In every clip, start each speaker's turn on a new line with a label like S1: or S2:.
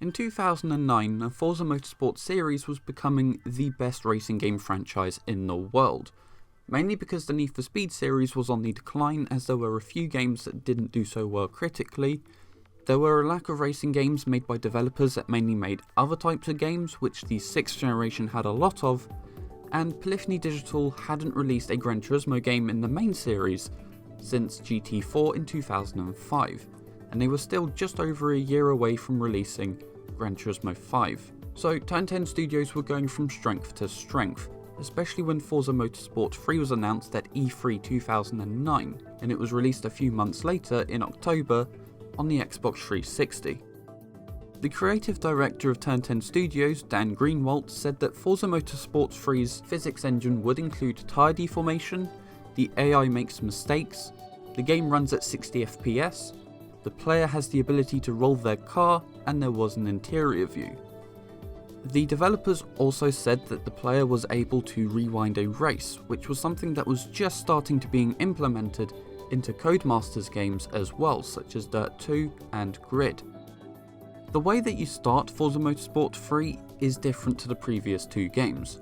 S1: In 2009, the Forza Motorsport series was becoming the best racing game franchise in the world, mainly because the Need for Speed series was on the decline as there were a few games that didn't do so well critically. There were a lack of racing games made by developers that mainly made other types of games, which the 6th generation had a lot of, and Polyphony Digital hadn't released a Gran Turismo game in the main series since GT4 in 2005, and they were still just over a year away from releasing Gran Turismo 5. So Turn 10 Studios were going from strength to strength, especially when Forza Motorsport 3 was announced at E3 2009, and it was released a few months later in October on the Xbox 360. The creative director of Turn 10 Studios, Dan Greenwalt, said that Forza Motorsport 3's physics engine would include tire deformation, the AI makes mistakes, the game runs at 60 FPS, the player has the ability to roll their car, and there was an interior view. The developers also said that the player was able to rewind a race, which was something that was just starting to being implemented into Codemasters games as well, such as Dirt 2 and Grid. The way that you start Forza Motorsport 3 is different to the previous two games.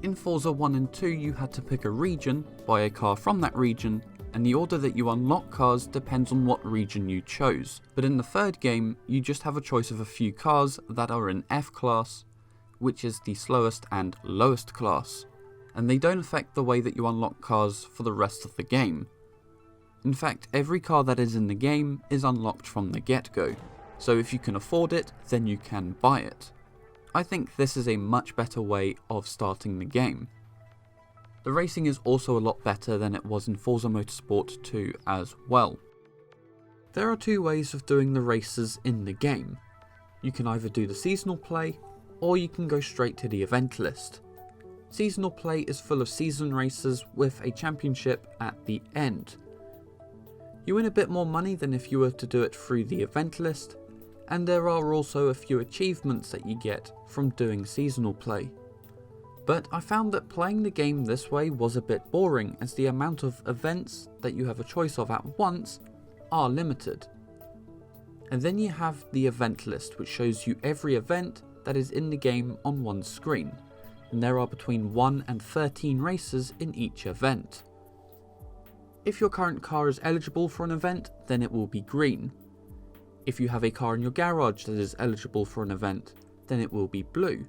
S1: In Forza 1 and 2 you had to pick a region, buy a car from that region, and the order that you unlock cars depends on what region you chose. But in the third game, you just have a choice of a few cars that are in F class, which is the slowest and lowest class, and they don't affect the way that you unlock cars for the rest of the game. In fact, every car that is in the game is unlocked from the get-go, so if you can afford it, then you can buy it. I think this is a much better way of starting the game. The racing is also a lot better than it was in Forza Motorsport 2 as well. There are two ways of doing the races in the game. You can either do the seasonal play, or you can go straight to the event list. Seasonal play is full of season races with a championship at the end. You win a bit more money than if you were to do it through the event list, and there are also a few achievements that you get from doing seasonal play. But I found that playing the game this way was a bit boring, as the amount of events that you have a choice of at once are limited. And then you have the event list, which shows you every event that is in the game on one screen, and there are between 1 and 13 races in each event. If your current car is eligible for an event, then it will be green. If you have a car in your garage that is eligible for an event, then it will be blue.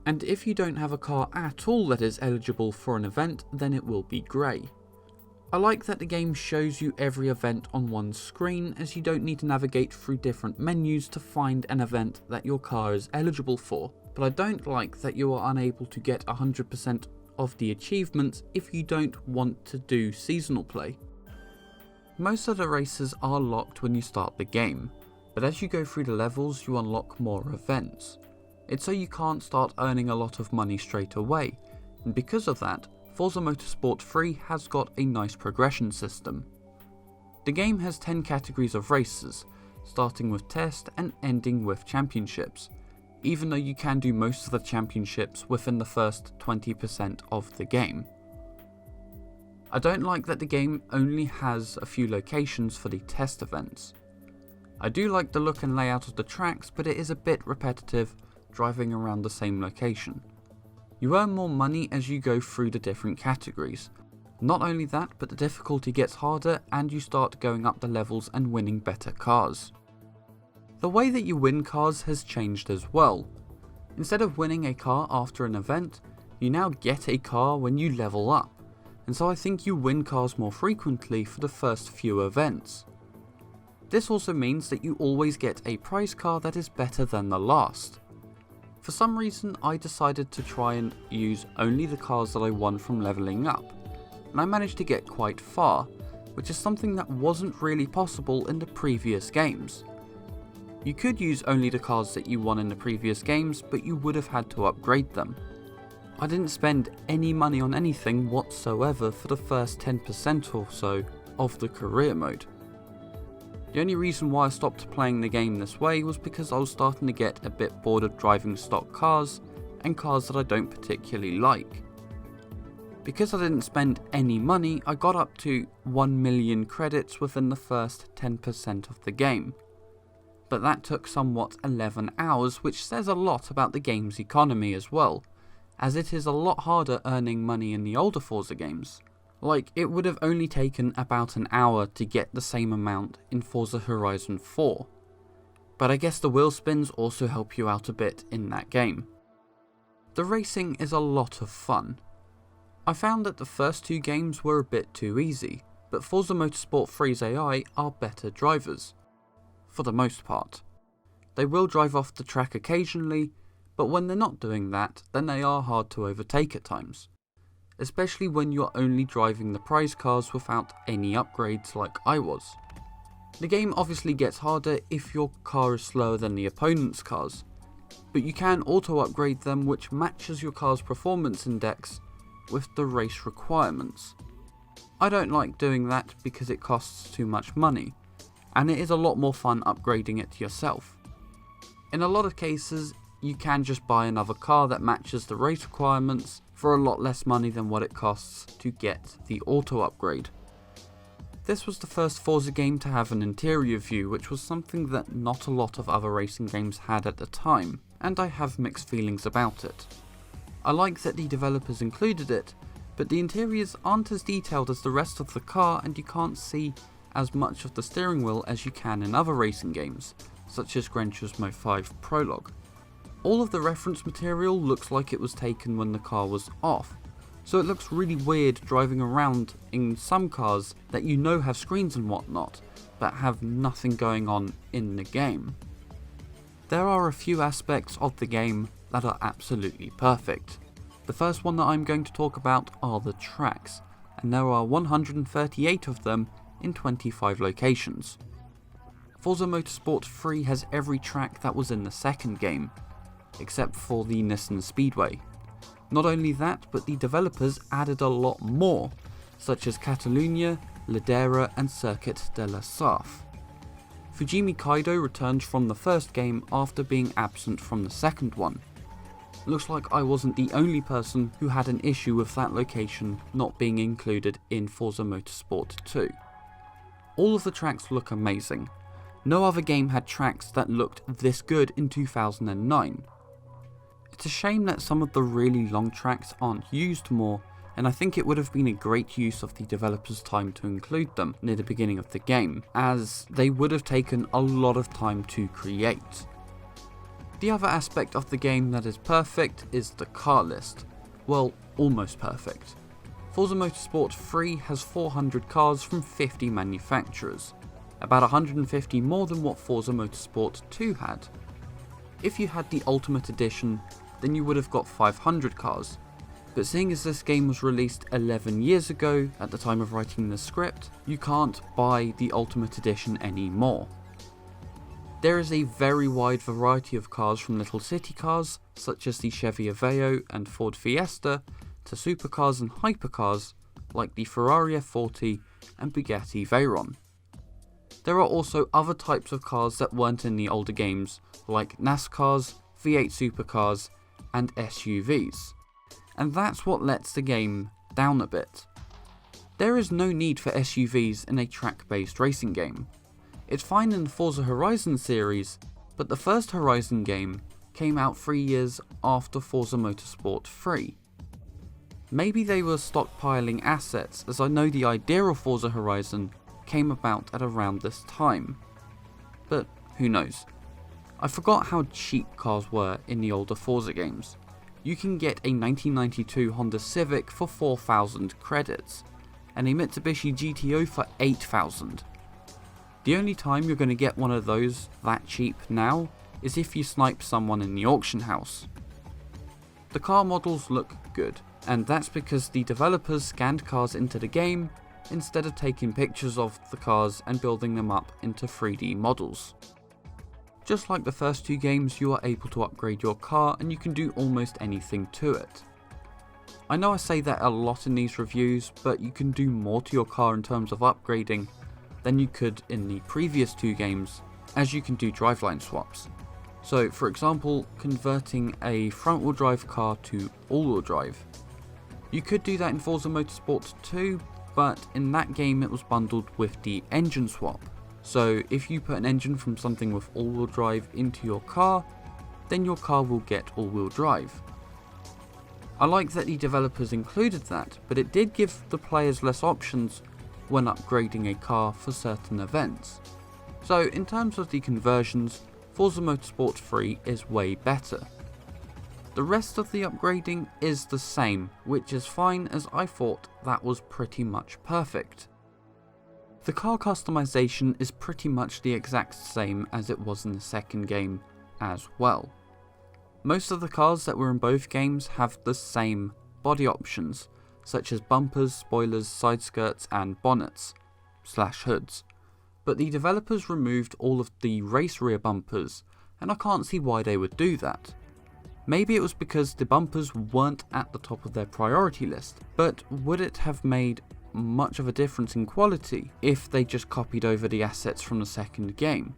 S1: And if you don't have a car at all that is eligible for an event, then it will be grey. I like that the game shows you every event on one screen, as you don't need to navigate through different menus to find an event that your car is eligible for, but I don't like that you are unable to get 100% of the achievements if you don't want to do seasonal play. Most of the races are locked when you start the game, but as you go through the levels you unlock more events. It's so you can't start earning a lot of money straight away, and because of that, Forza Motorsport 3 has got a nice progression system. The game has 10 categories of races, starting with test and ending with championships, even though you can do most of the championships within the first 20% of the game. I don't like that the game only has a few locations for the test events. I do like the look and layout of the tracks, but it is a bit repetitive driving around the same location. You earn more money as you go through the different categories. Not only that, but the difficulty gets harder and you start going up the levels and winning better cars. The way that you win cars has changed as well. Instead of winning a car after an event, you now get a car when you level up, and so I think you win cars more frequently for the first few events. This also means that you always get a prize car that is better than the last. For some reason I decided to try and use only the cars that I won from leveling up, and I managed to get quite far, which is something that wasn't really possible in the previous games. You could use only the cars that you won in the previous games, but you would have had to upgrade them. I didn't spend any money on anything whatsoever for the first 10% or so of the career mode. The only reason why I stopped playing the game this way was because I was starting to get a bit bored of driving stock cars and cars that I don't particularly like. Because I didn't spend any money, I got up to 1 million credits within the first 10% of the game. but that took somewhat 11 hours, which says a lot about the game's economy as well, as it is a lot harder earning money in the older Forza games. Like, it would have only taken about an hour to get the same amount in Forza Horizon 4. But I guess the wheel spins also help you out a bit in that game. The racing is a lot of fun. I found that the first two games were a bit too easy, but Forza Motorsport 3's AI are better drivers. For the most part. They will drive off the track occasionally, but when they're not doing that, then they are hard to overtake at times. Especially when you're only driving the prize cars without any upgrades like I was. The game obviously gets harder if your car is slower than the opponent's cars, but you can auto upgrade them, which matches your car's performance index with the race requirements. I don't like doing that because it costs too much money, and it is a lot more fun upgrading it yourself. In a lot of cases, you can just buy another car that matches the race requirements for a lot less money than what it costs to get the auto upgrade. This was the first Forza game to have an interior view, which was something that not a lot of other racing games had at the time, and I have mixed feelings about it. I like that the developers included it, but the interiors aren't as detailed as the rest of the car, and you can't see as much of the steering wheel as you can in other racing games, such as Gran Turismo 5 Prologue. All of the reference material looks like it was taken when the car was off, so it looks really weird driving around in some cars that you know have screens and whatnot, but have nothing going on in the game. There are a few aspects of the game that are absolutely perfect. The first one that I'm going to talk about are the tracks, and there are 138 of them in 25 locations. Forza Motorsport 3 has every track that was in the second game, except for the Nissan Speedway. Not only that, but the developers added a lot more, such as Catalunya, Ladera and Circuit de la Sarthe. Fujimi Kaido returned from the first game after being absent from the second one. Looks like I wasn't the only person who had an issue with that location not being included in Forza Motorsport 2. All of the tracks look amazing. No other game had tracks that looked this good in 2009. It's a shame that some of the really long tracks aren't used more, and I think it would have been a great use of the developers' time to include them near the beginning of the game, as they would have taken a lot of time to create. The other aspect of the game that is perfect is the car list. Well, almost perfect. Forza Motorsport 3 has 400 cars from 50 manufacturers, about 150 more than what Forza Motorsport 2 had. If you had the Ultimate Edition, then you would have got 500 cars, but seeing as this game was released 11 years ago at the time of writing the script, you can't buy the Ultimate Edition anymore. There is a very wide variety of cars, from little city cars such as the Chevy Aveo and Ford Fiesta to supercars and hypercars like the Ferrari F40 and Bugatti Veyron. There are also other types of cars that weren't in the older games, like NASCARs, V8 supercars and SUVs, and that's what lets the game down a bit. There is no need for SUVs in a track-based racing game. It's fine in the Forza Horizon series, but the first Horizon game came out 3 years after Forza Motorsport 3. Maybe they were stockpiling assets, as I know the idea of Forza Horizon came about at around this time, but who knows. I forgot how cheap cars were in the older Forza games. You can get a 1992 Honda Civic for 4,000 credits, and a Mitsubishi GTO for 8,000. The only time you're going to get one of those that cheap now is if you snipe someone in the auction house. The car models look good, and that's because the developers scanned cars into the game instead of taking pictures of the cars and building them up into 3D models. Just like the first two games, you are able to upgrade your car and you can do almost anything to it. I know I say that a lot in these reviews, but you can do more to your car in terms of upgrading than you could in the previous two games, as you can do driveline swaps. So for example, converting a front wheel drive car to all wheel drive. You could do that in Forza Motorsport 2, but in that game it was bundled with the engine swap, So if you put an engine from something with all-wheel drive into your car, then your car will get all-wheel drive. I like that the developers included that, but it did give the players less options when upgrading a car for certain events. So in terms of the conversions, Forza Motorsport 3 is way better. The rest of the upgrading is the same, which is fine as I thought that was pretty much perfect. The car customization is pretty much the exact same as it was in the second game as well. Most of the cars that were in both games have the same body options, such as bumpers, spoilers, side skirts and bonnets / hoods. But the developers removed all of the race rear bumpers, and I can't see why they would do that. Maybe it was because the bumpers weren't at the top of their priority list, but would it have made much of a difference in quality if they just copied over the assets from the second game?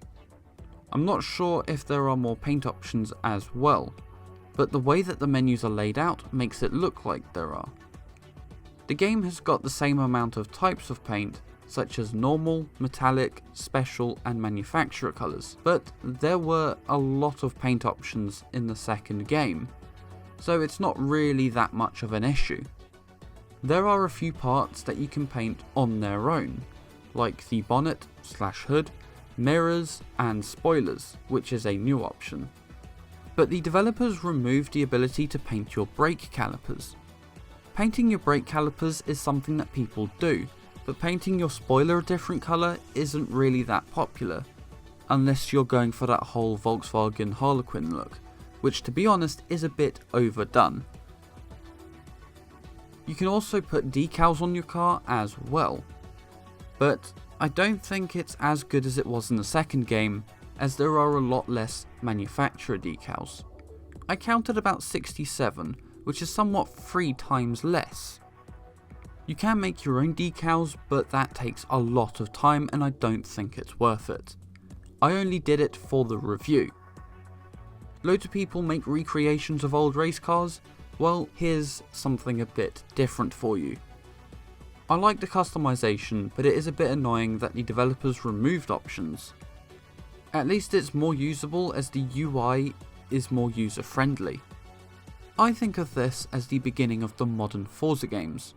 S1: I'm not sure if there are more paint options as well, but the way that the menus are laid out makes it look like there are. The game has got the same amount of types of paint, such as normal, metallic, special and manufacturer colours, but there were a lot of paint options in the second game, so it's not really that much of an issue. There are a few parts that you can paint on their own, like the bonnet / hood, mirrors and spoilers, which is a new option. But the developers removed the ability to paint your brake calipers. Painting your brake calipers is something that people do, but painting your spoiler a different colour isn't really that popular, unless you're going for that whole Volkswagen Harlequin look, which to be honest is a bit overdone. You can also put decals on your car as well, but I don't think it's as good as it was in the second game, as there are a lot less manufacturer decals. I counted about 67, which is somewhat 3 times less. You can make your own decals, but that takes a lot of time and I don't think it's worth it. I only did it for the review. Loads of people make recreations of old race cars. Well, here's something a bit different for you. I like the customization, but it is a bit annoying that the developers removed options. At least it's more usable as the UI is more user friendly. I think of this as the beginning of the modern Forza games.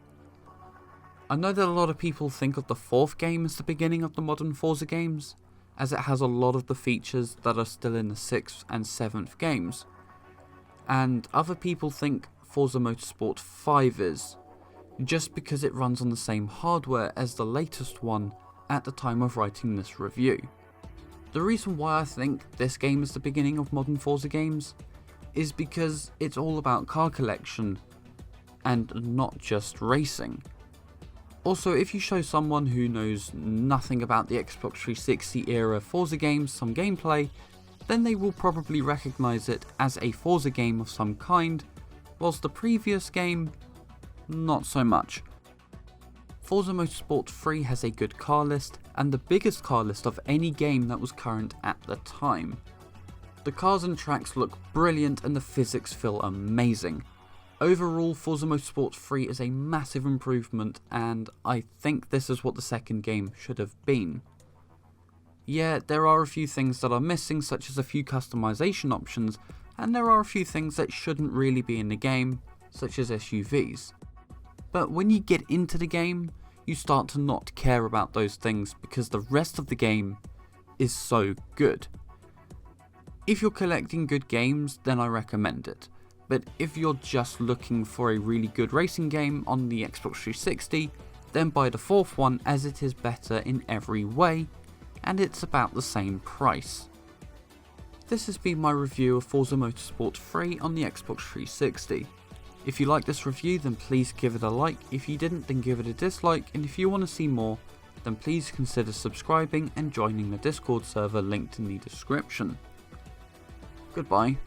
S1: I know that a lot of people think of the 4th game as the beginning of the modern Forza games, as it has a lot of the features that are still in the 6th and 7th games. And other people think Forza Motorsport 5 is, just because it runs on the same hardware as the latest one at the time of writing this review. The reason why I think this game is the beginning of modern Forza games is because it's all about car collection and not just racing. Also, if you show someone who knows nothing about the Xbox 360 era Forza games some gameplay, then they will probably recognise it as a Forza game of some kind, whilst the previous game, not so much. Forza Motorsport 3 has a good car list, and the biggest car list of any game that was current at the time. The cars and tracks look brilliant and the physics feel amazing. Overall, Forza Motorsport 3 is a massive improvement, and I think this is what the second game should have been. Yeah, there are a few things that are missing, such as a few customization options, and there are a few things that shouldn't really be in the game, such as SUVs. But when you get into the game, you start to not care about those things because the rest of the game is so good. If you're collecting good games, then I recommend it. But if you're just looking for a really good racing game on the Xbox 360, then buy the 4th one as it is better in every way, and it's about the same price. This has been my review of Forza Motorsport 3 on the Xbox 360. If you liked this review, then please give it a like. If you didn't, then give it a dislike, and if you want to see more, then please consider subscribing and joining the Discord server linked in the description. Goodbye.